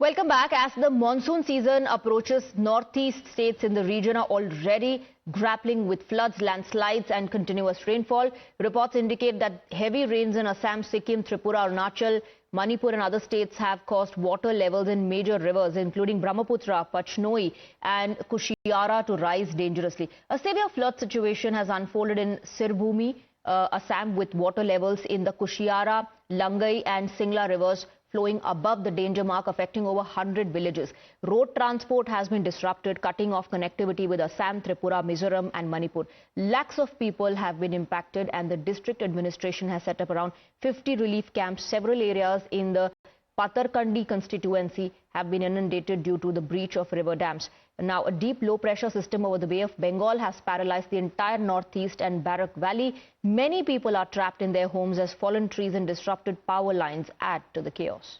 Welcome back. As the monsoon season approaches, northeast states in the region are already grappling with floods, landslides and continuous rainfall. Reports indicate that heavy rains in Assam, Sikkim, Tripura, Arunachal, Manipur and other states have caused water levels in major rivers including Brahmaputra, Pachnoi and Kushiara to rise dangerously. A severe flood situation has unfolded in Sirbhumi, Assam, with water levels in the Kushiara, Langai and Singla rivers flowing above the danger mark, affecting over 100 villages. Road transport has been disrupted, cutting off connectivity with Assam, Tripura, Mizoram and Manipur. Lakhs of people have been impacted and the district administration has set up around 50 relief camps. Several areas in the Patarkandi constituency have been inundated due to the breach of river dams. Now, a deep low-pressure system over the Bay of Bengal has paralyzed the entire northeast and Barak Valley. Many people are trapped in their homes as fallen trees and disrupted power lines add to the chaos.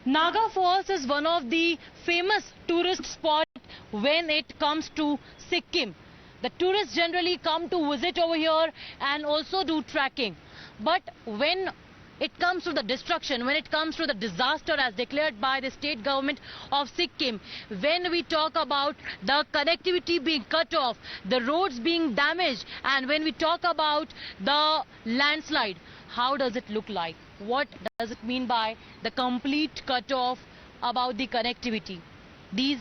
Naga Falls is one of the famous tourist spots when it comes to Sikkim. The tourists generally come to visit over here and also do trekking. But when it comes to the destruction, when it comes to the disaster as declared by the state government of Sikkim, when we talk about the connectivity being cut off, the roads being damaged, and when we talk about the landslide, how does it look like? What does it mean by the complete cut off about the connectivity? These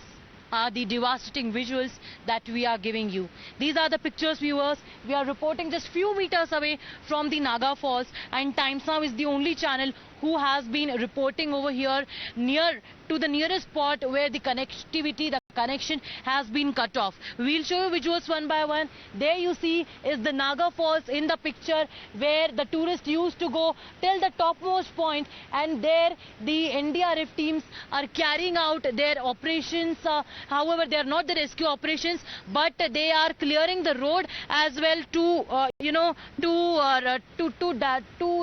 are the devastating visuals that we are giving you. These are the pictures, viewers. We are reporting just few meters away from the Naga Falls, and Times Now is the only channel who has been reporting over here near to the nearest spot where the connectivity, the connection has been cut off. We'll show you visuals one by one. There you see is the Naga Falls in the picture where the tourists used to go till the topmost point, and there the NDRF teams are carrying out their operations. However, they are not the rescue operations, but they are clearing the road as well to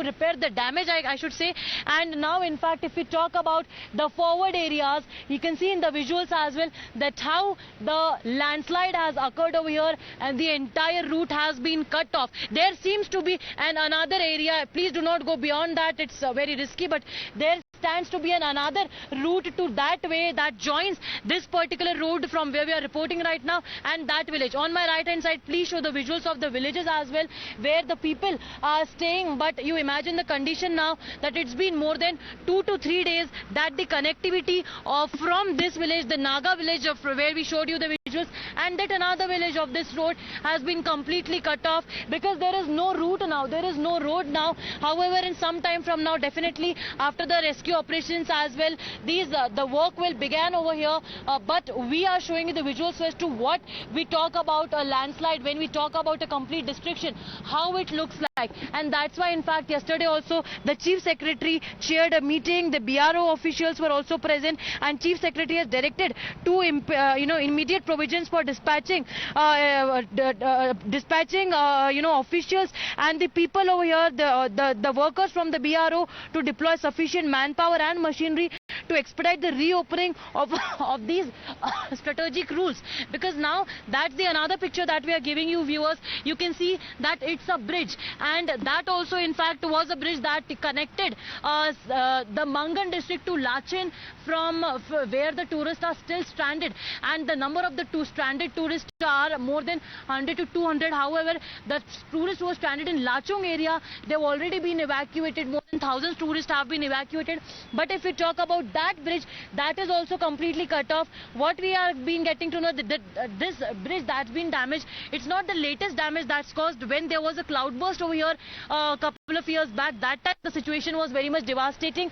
repair the damage, I should say. And now, in fact, if we talk about the forward areas, you can see in the visuals as well that how the landslide has occurred over here and the entire route has been cut off. There seems to be another area. Please do not go beyond that. It's very risky, but there stands to be another route to that way that joins this particular road from where we are reporting right now and that village. On my right hand side, please show the visuals of the villages as well where the people are staying. But you imagine the condition now that it's been more than 2 to 3 days that the connectivity from this village, the Naga village of where we showed you the visuals, and that another village of this road has been completely cut off because there is no route now, there is no road now. However, in some time from now, definitely after the rescue operations as well, the work will begin over here. But we are showing you the visuals as to what we talk about a landslide, when we talk about a complete destruction, how it looks like. And that's why, in fact, yesterday also the Chief Secretary chaired a meeting. The BRO officials were also present, and Chief Secretary has directed to immediate provisions for dispatching officials and the people over here, the workers from the BRO, to deploy sufficient manpower and machinery to expedite the reopening of these strategic routes. Because now that's the another picture that we are giving you, viewers. You can see that it's a bridge, and that also in fact was a bridge that connected the Mangan district to Lachin from where the tourists are still stranded, and the number of the stranded tourists are more than 100 to 200. However, the tourists who are stranded in Lachung area, they've already been evacuated. More than 1,000 tourists have been evacuated. But if we talk about that bridge, that is also completely cut off. What we are been getting to know that this bridge that's been damaged, it's not the latest damage that's caused. When there was a cloudburst over here a couple of years back, that time the situation was very much devastating.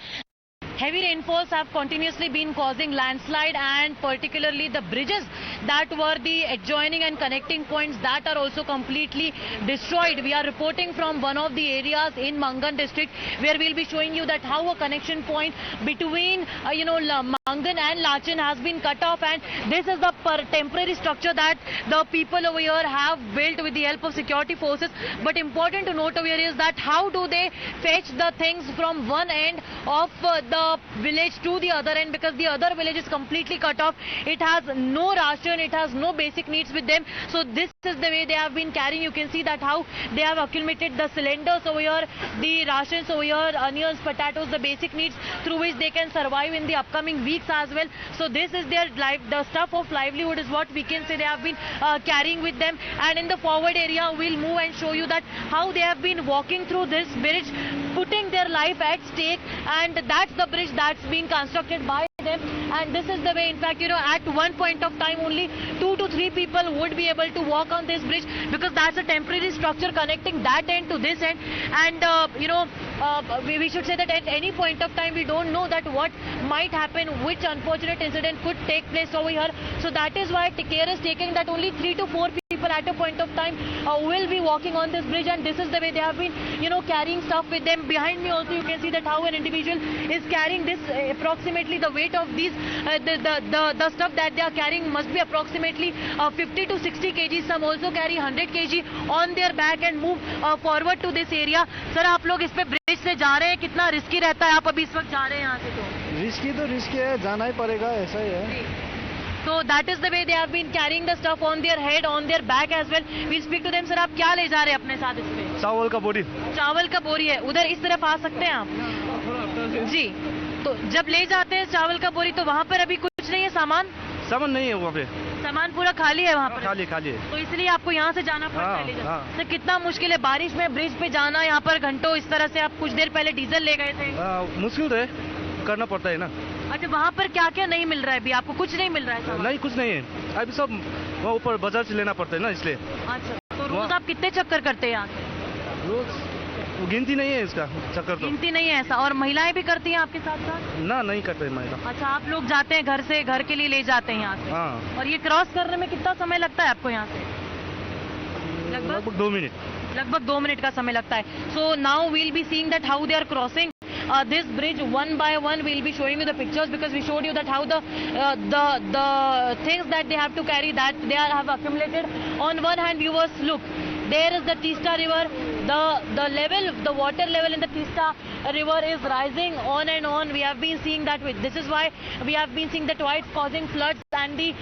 Heavy rainfalls have continuously been causing landslide, and particularly the bridges that were the adjoining and connecting points, that are also completely destroyed. We are reporting from one of the areas in Mangan district where we'll be showing you that how a connection point between Mangan and Lachin has been cut off, and this is the temporary structure that the people over here have built with the help of security forces. But important to note over here is that how do they fetch the things from one end of the village to the other end, because the other village is completely cut off. It has no ration, it has no basic needs with them. So this is the way they have been carrying. You can see that how they have accumulated the cylinders over here, the rations over here, onions, potatoes, the basic needs through which they can survive in the upcoming weeks as well. So this is their life, the stuff of livelihood is what we can say they have been carrying with them. And in the forward area, we'll move and show you that how they have been walking through this bridge, putting their life at stake, and that's the bridge that's been constructed by them. And this is the way, in fact, at one point of time only 2 to 3 people would be able to walk on this bridge, because that's a temporary structure connecting that end to this end. And we should say that at any point of time we don't know that what might happen, which unfortunate incident could take place over here. So that is why care is taken that only 3 to 4 people at a point of time will be walking on this bridge. And this is the way they have been carrying stuff with them. Behind me also you can see that how an individual is carrying this, approximately the weight of these the stuff that they are carrying must be approximately 50 to 60 kg. Some also carry 100 kg on their back and move forward to this area. Sir, आप लोग इस पे bridge से जा रहे हैं, कितना risky रहता है? आप अभी इस वक्त जा रहे हैं यहाँ से? तो रिस्की है, जाना ही पड़ेगा, ऐसा ही है. So that is the way they have been carrying the stuff on their head, on their back as well. We'll speak to them. Sir, आप क्या ले जा रहे हैं अपने साथ इस पे? चावल का बोरी. चावल का बोरी है. उधर इस तरफ आ सकते हैं आप? जी. तो जब ले जाते हैं चावल का बोरी, तो वहाँ पर अभी कुछ नहीं है, सामान नहीं है वहाँ पे. सामान पूरा खाली है वहाँ पर? खाली है. तो इसलिए आपको यहाँ से जाना पड़ता है ले जाना. सर, कितना मुश्किल है बारिश में ब्रिज पे जाना, यहाँ पर घंटों इस तरह से? आप कुछ देर पहले डीजल ले गए थे. मुश्किल है, करना पड़ता है ना. अच्छा, वहाँ पर क्या क्या नहीं मिल रहा है अभी? आपको कुछ नहीं मिल रहा है? नहीं, कुछ नहीं है अभी, सब वहाँ ऊपर बाजार से लेना पड़ता है ना, इसलिए. अच्छा, तो रोज आप कितने चक्कर करते हैं यहाँ से? रोज गिनती नहीं है इसका चक्कर. तो गिनती नहीं है ऐसा? और महिलाएं भी करती हैं आपके साथ साथ? ना, नहीं करते महिला. अच्छा, आप लोग जाते हैं घर से, घर के लिए ले जाते हैं यहाँ से? हाँ. और ये क्रॉस करने में कितना समय लगता है आपको यहाँ से? लगभग 2 मिनट. लगभग 2 मिनट का समय लगता है. So now we'll be seeing that how they are crossing this bridge one by one. We'll be showing you the pictures, because we showed you that how the things that they have to carry, that they have accumulated. On one hand, viewers, look, there is the Teesta river. The level, the water level in the Teesta river is rising on and on. We have been seeing that. This is why we have been seeing the tides causing floods and the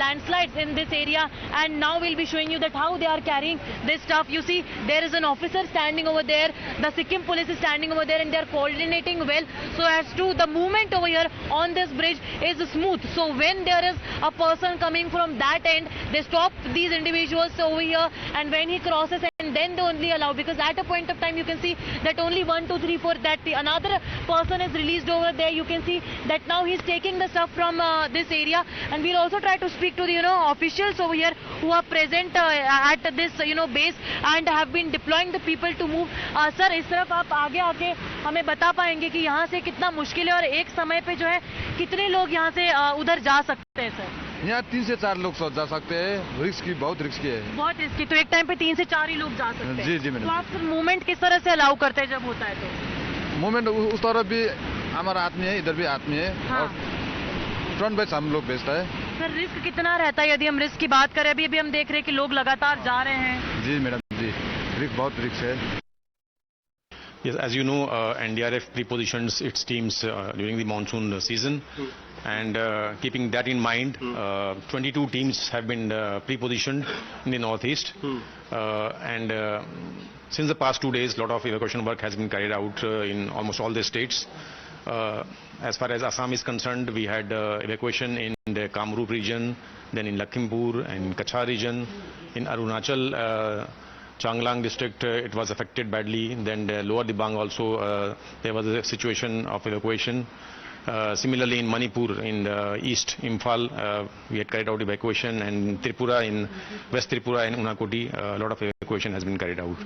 landslides in this area. And now we'll be showing you that how they are carrying this stuff. You see, there is an officer standing over there. The Sikkim police is standing over there, and they are coordinating well so as to the movement over here on this bridge is smooth. So when there is a person coming from that end, they stop these individuals over here, and when he crosses, and then they only allow, because at a point of time you can see that only 1, 2, 3, 4, that another person is released over there. You can see that now he's taking the stuff from this area. And we'll also try to speak to the officials over here who are present at this base and have been deploying the people to move. Sir, इस तरफ आप आगे आके हमें बता पाएंगे कि यहाँ से कितना मुश्किल है, और एक समय पे जो है कितने लोग यहाँ से उधर जा सकते हैं? सर, यहाँ 3 से 4 लोग जा सकते हैं. रिस्की, बहुत रिस्की है. बहुत रिस्की. तो एक टाइम पे 3 से 4 ही लोग जा सकते हैं? जी मैडम. तो आप फिर मूवमेंट किस तरह से अलाउ करते हैं जब होता है? तो मूवमेंट उस तरफ भी हमारा आदमी है, इधर भी आदमी है. हाँ. और फ्रंट बैच हम लोग भेजता है. सर, रिस्क कितना रहता है यदि हम रिस्क की बात करें? अभी हम देख रहे हैं कि लोग लगातार जा रहे हैं. जी मैडम, जी रिस्क, बहुत रिस्क है. Yes, as you know, NDRF pre-positions its teams during the monsoon season, and keeping that in mind, 22 teams have been pre-positioned in the northeast, and since the past 2 days, a lot of evacuation work has been carried out in almost all the states. As far as Assam is concerned, we had evacuation in the Kamrup region, then in Lakhimpur and Kachar region. In Arunachal, Changlang district, it was affected badly. Then the lower Dibang also, there was a situation of evacuation. Similarly, in Manipur, in the east Imphal, we had carried out evacuation, and Tripura, in West Tripura and Unakoti, a lot of evacuation has been carried out.